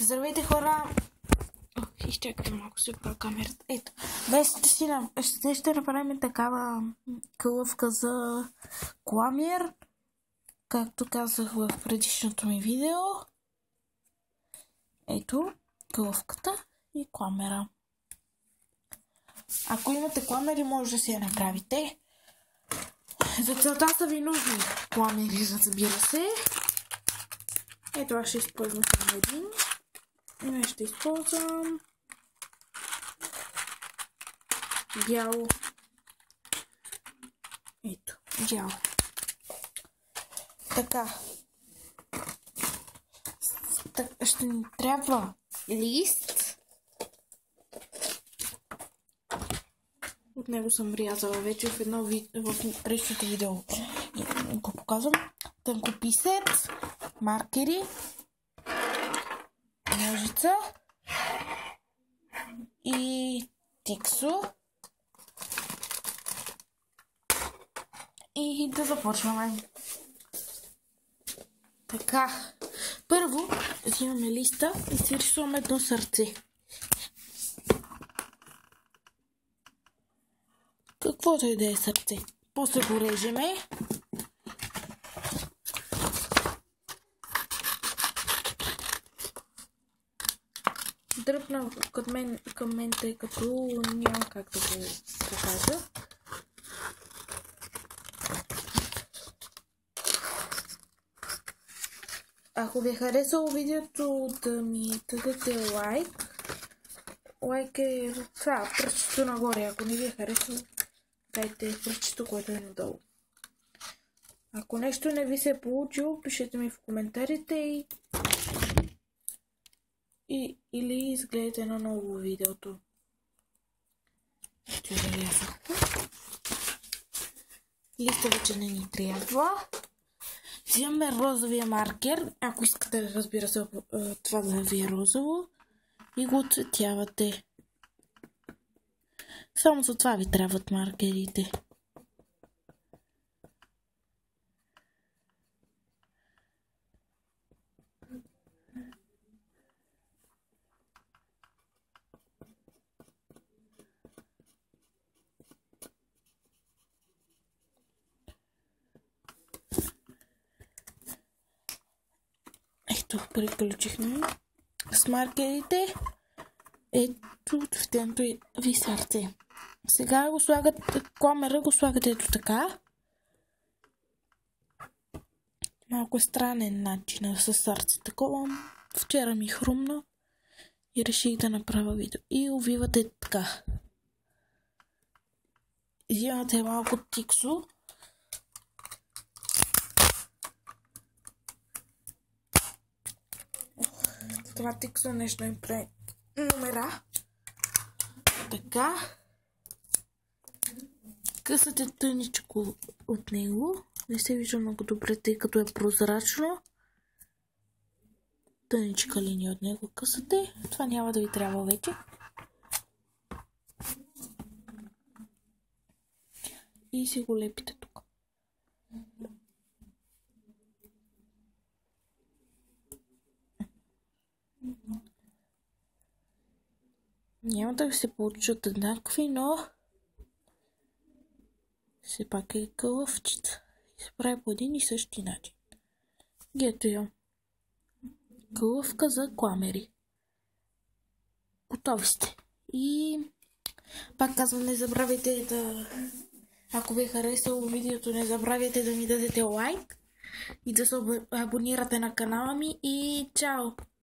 Здравейте, хора! Изчакайте малко, си правя камерата. Ето, днес ще направим такава кълъвка за кламер, както казах в предишното ми видео. Ето, кълъвката и кламера. Ако имате кламери, може да си я направите. За целта са ви нужни кламери, разбира се. Ето, аз ще използвам само един. И ще използвам бяло. Ето, бяло. Така. Ще ни трябва лист. От него съм рязала вече в предишното видео. Го показвам. Тънкописец, маркери, ножица и тиксо. И да започваме. Така, първо взимаме листа и си рисуваме едно сърце. Каквото и да е сърце. После го режеме. Дръпна към мен, тъй като няма как да го покажа. Ако ви е харесало видеото, да ми дадете лайк. Лайк е това, пръстчето нагоре. Ако не ви е харесало, дайте пръстчето, което е надолу. Ако нещо не ви се е получило, пишете ми в коментарите или изгледайте на ново видеото. Листа вече не ни трябва. Взимаме розовия маркер, ако искате, разбира се, това да ви е розово, и го оцветявате. Само за това ви трябват маркерите. Ето, приключихме с маркерите. Ето, в тенто ви сърце. Сега го слагате, кламера го слагате ето така. Малко е странен начин с сърце. Такова вчера ми хрумна и реших да направя видео. И увивате така. Взимате малко тиксо. Това тиксо нещо им прави номера. Така. Късате тъничко от него. Не се вижда много добре, тъй като е прозрачно. Тъничка линия от него късате. Това няма да ви трябва вече. И си го лепите тук. Няма да ви се получат еднакви, но все пак е кълъвчица. И се прави по един и същи начин. Ето я. Кълъвка за кламери. Готови сте. И пак казвам, не забравяйте да... Ако ви е харесало видеото, не забравяйте да ми дадете лайк и да се абонирате на канала ми. И чао!